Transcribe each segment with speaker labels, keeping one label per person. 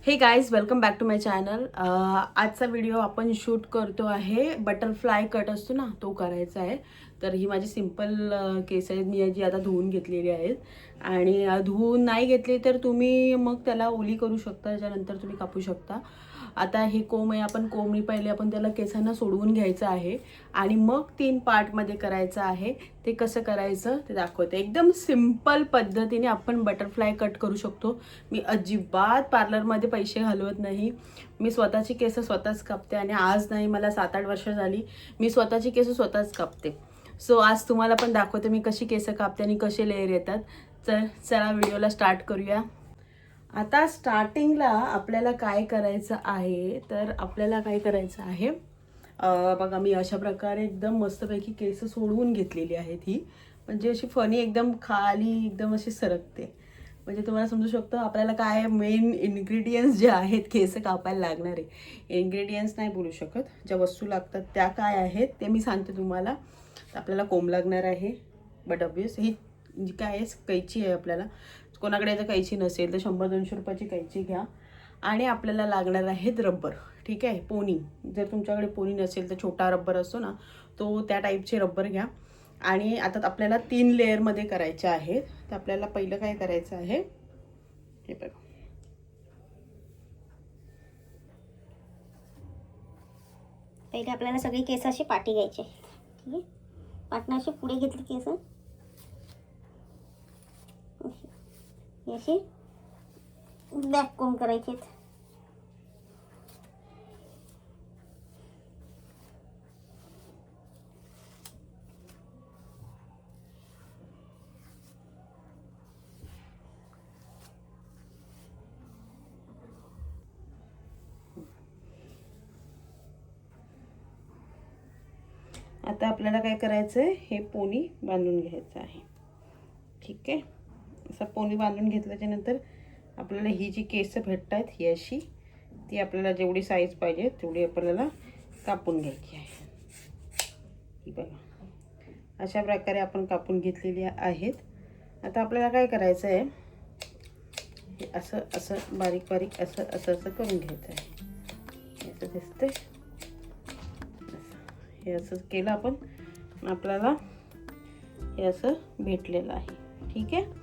Speaker 1: हे guys, welcome back to my channel. आजचा video आपण शूट करतो आहे बटरफ्लाय कट असतो ना, तो करायचा आहे. तर ही माझी सिंपल केस आहेत, मी जी आता धुवून घेतलेली आहेत. आणि धुवून नाही घेतली तर तुम्ही मग त्याला ओली करू शकता, त्याच्यानंतर तुम्ही कापू शकता. आता हे कोंब आहे, आपण कोंबणी पहिले आपण त्याला केसांना सोडवून घ्यायचं आहे आणि मग 3 पार्टमध्ये करायचं आहे. ते कसं करायचं ते दाखवते. एकदम सिंपल पद्धतीने आपण बटरफ्लाय कट करू शकतो. मी अजिबात पार्लरमध्ये पैसे घालवत नाही. मी स्वतःची केस स्वतःच कापते आणि आज नाही, मला 7-8 वर्ष झाली मी स्वतःची केस स्वतःच कापते. सो आज तुम्हाला पण दाखवते मी कशी केस कापते आणि कसे लेयर येतात. तर चला व्हिडिओला स्टार्ट करूया. आता स्टार्टिंगला आपल्याला काय करायचं आहे, तर आपल्याला काय करायचं आहे, बघा मी अशा प्रकारे एकदम मस्तपैकी केस सोडवून घेतलेली आहेत. ही म्हणजे अशी फनी एकदम खाली एकदम अशी सरकते. म्हणजे तुम्हाला समजू शकतो आपल्याला काय मेन इन्ग्रेडियंट्स जे आहेत केस कापायला लागणारे. इन्ग्रेडियंट्स नाही बोलू शकत, ज्या वस्तू लागतात त्या काय आहेत ते मी सांगते तुम्हाला. आपल्याला कोंब लागणार आहे, बट ऑब्वियस ही जी काय आहे कैची आहे. आपल्याला कोणाकडे जर कैची नसेल तर 100-200 रुपयाची कैची घ्या. आणि आपल्याला लागणार आहेत रबर. ठीक आहे, पोनी. जर तुमच्याकडे पोनी नसेल तर छोटा रबर असतो ना, तो त्या टाईपचे रबर घ्या. आणि आता आपल्याला 3 लेअरमध्ये करायचे आहेत. तर आपल्याला पहिलं काय करायचं आहे, हे बघा.
Speaker 2: पहिले आपल्याला सगळी केस अशी पाटी घ्यायची. ठीक आहे, पाटणं अशी पुढे घेतली केस अशी बॅक कोंब करायचे.
Speaker 1: आता आपल्याला काय करायचं आहे, हे पोनी बांधून घ्यायचं आहे. ठीक आहे, असं पोनी बांधून घेतल्याच्या नंतर आपल्याला ही जी केस भेटत आहेत ही अशी, ती आपल्याला जेवढी साईज पाहिजे तेवढी आपल्याला कापून घ्यायची आहे. ही बघा, अशा प्रकारे आपण कापून घेतलेली आहेत. आता आपल्याला काय करायचं आहे, हे असं असं बारीक बारीक असं असं असं करून घ्यायचं आहे. असं दिसतंय, हे असं केलं आपण, आपल्याला हे असं भेटलेलं आहे. ठीक आहे,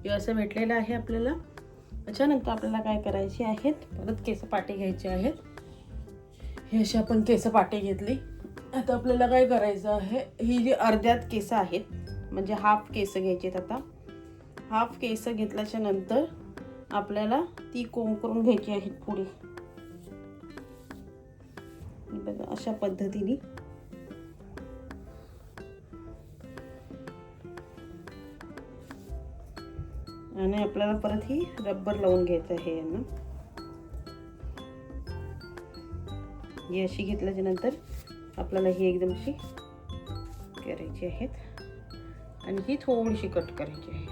Speaker 1: हे असं भेटलेलं आहे आपल्याला. त्याच्यानंतर आपल्याला काय करायचे आहेत, परत केस पाटे घ्यायचे आहेत. हे अशी आपण केस पाटे घेतली. आता आपल्याला काय करायचं आहे, ही जी अर्ध्यात केस आहेत म्हणजे हाफ केस घ्यायची आहेत. आता हाफ केस घेतल्याच्या नंतर आपल्याला ती कोंब करून घ्यायची आहेत पुढे. बघा अशा पद्धतीने. आणि आपल्याला परत ही रबर लावून घ्यायचं आहे यांना. ही अशी घेतल्याच्या नंतर आपल्याला ही एकदम अशी करायची आहेत आणि ही थोडीशी कट करायची आहे.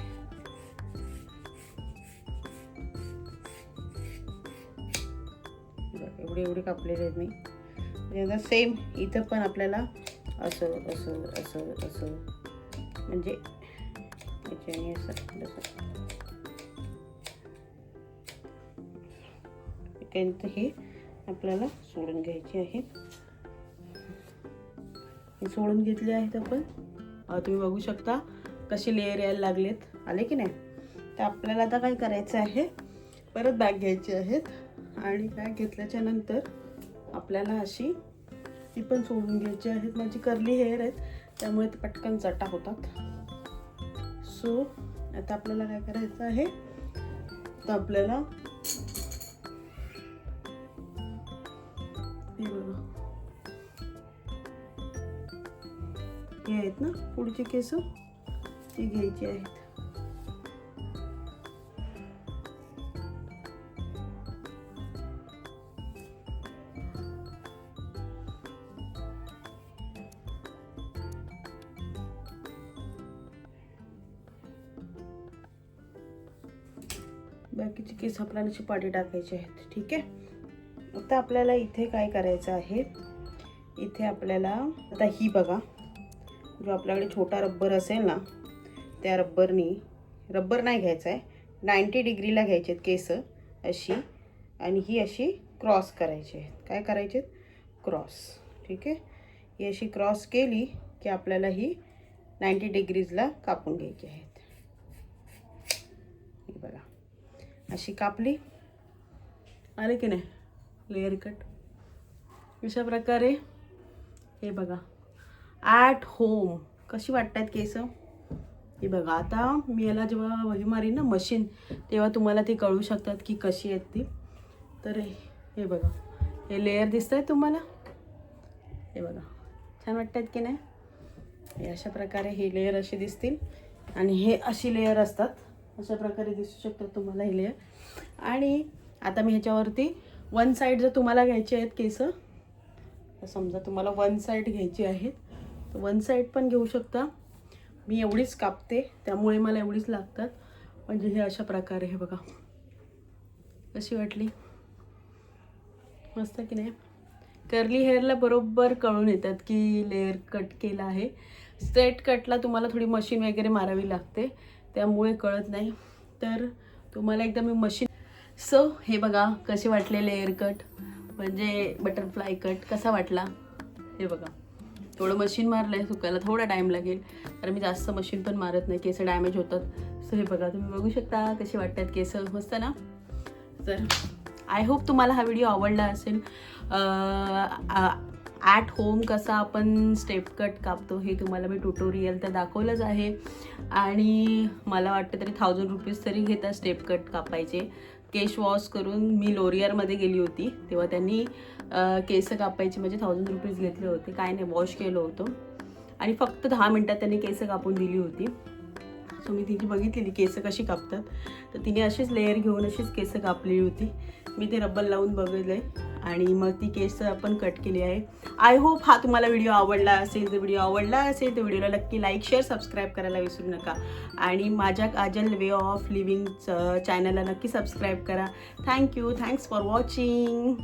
Speaker 1: एवढे एवढे कापलेले आहेत मी. सेम इथं पण आपल्याला असं असं असं असं म्हणजे याच्याने असं असं हे आपल्याला सोडून घ्यायचे आहेत. हे सोडून घेतले आहेत आपण. तुम्ही बघू शकता कसे लेयर यायला लागलेत, आले की नाही. तर आपल्याला आता काय करायचं आहे, परत बॅग घ्यायची आहेत आणि बॅग घेतल्याच्या नंतर आपल्याला अशी ती पण सोडून घ्यायची आहेत. माझी कर्ली हेअर आहेत त्यामुळे ते पटकन चटा होतात. सो आता आपल्याला काय करायचं आहे, तर आपल्याला हे आहेत ना पुढची केस, ती घ्यायची आहेत. बाकीची केस आपल्याला चिपाटी टाकायची आहेत. ठीक आहे, आता आपल्याला इथे काय करायचं आहे, इथे आपल्याला आता ही बघा, जो आपल्याकडे छोटा रबर असेल ना, त्या रबर नाही घ्यायचा आहे, 90 डिग्रीला घ्यायचे आहेत केस अशी. आणि ही अशी क्रॉस करायची आहे. काय करायचे? क्रॉस. ठीक आहे. ही अशी क्रॉस केली की आपल्याला ही 90 डिग्रीजला कापून घ्यायची आहेत. ही बघा अशी कापली. आले की नाही लेअर कट. अशा प्रकारे हे बघा ॲट होम कशी वाटतात केस. हे बघा आता मी याला जेव्हा वही मारीन ना मशीन तेव्हा तुम्हाला ते कळू शकतात की कशी आहेत ती. तर हे बघा हे लेअर दिसत आहे तुम्हाला. हे बघा छान वाटतात की नाही. हे अशा प्रकारे हे लेअर असे दिसतील आणि हे अशी लेअर असतात. अशा प्रकारे दिसू शकतात तुम्हाला हे लेअर. आणि आता मी ह्याच्यावरती वन साईड जर तुम्हाला घ्यायचे आहेत केस, तर समजा तुम्हाला वन साईड घ्यायची आहेत तर वन साईड पण घेऊ शकता. मी एवढीच कापते त्यामुळे मला एवढीच लागतात. म्हणजे हे अशा प्रकारे हे बघा कशी वाटली मस्त की नाही. कर्ली हेअरला बरोबर कळून येतात की लेअर कट केला आहे. स्ट्रेट कटला तुम्हाला थोडी मशीन वगैरे मारावी लागते त्यामुळे कळत नाही. तर तुम्हाला एकदा मी मशीन हे बघा कसे वाटले लेअर कट म्हणजे बटरफ्लाय कट कसा वाटला. हे बघा थोडं मशीन मारलं आहे सुकायला थोडा टाईम लागेल कारण मी जास्त मशीन पण मारत नाही केस डॅमेज होतात. हे बघा तुम्ही बघू शकता कसे वाटतात केस मस्त ना. तर आय होप तुम्हाला हा व्हिडिओ आवडला असेल. ॲट होम कसा आपण स्टेप कट कापतो हे तुम्हाला मी ट्युटोरियल तर दाखवलंच आहे. आणि मला वाटतं तरी 1000 रुपीज तरी घेतात स्टेप कट कापायचे. केस वॉश करून मी लोरियरमध्ये गेली होती तेव्हा त्यांनी केस कापायचे म्हणजे 1000 रुपीज घेतले होते. काय नाही वॉश केलं होतं आणि फक्त 10 मिनटात त्यांनी केस कापून दिली होती. सो मी तिची बघितलेली केस कशी कापतात. तर तिने अशीच लेअर घेऊन अशीच केस कापलेली होती. मी ते रबर लावून बघितलं आहे आणि मग ती केस आपण कट केली आहे. आय होप हा तुम्हाला व्हिडिओ आवडला असेल. जर व्हिडिओ आवडला असेल तर व्हिडिओला नक्की लाईक शेअर सबस्क्राईब करायला विसरू नका. आणि माझ्या काजल वे ऑफ लिव्हिंग चॅनलला नक्की सबस्क्राईब करा. थँक्यू. Thanks for watching.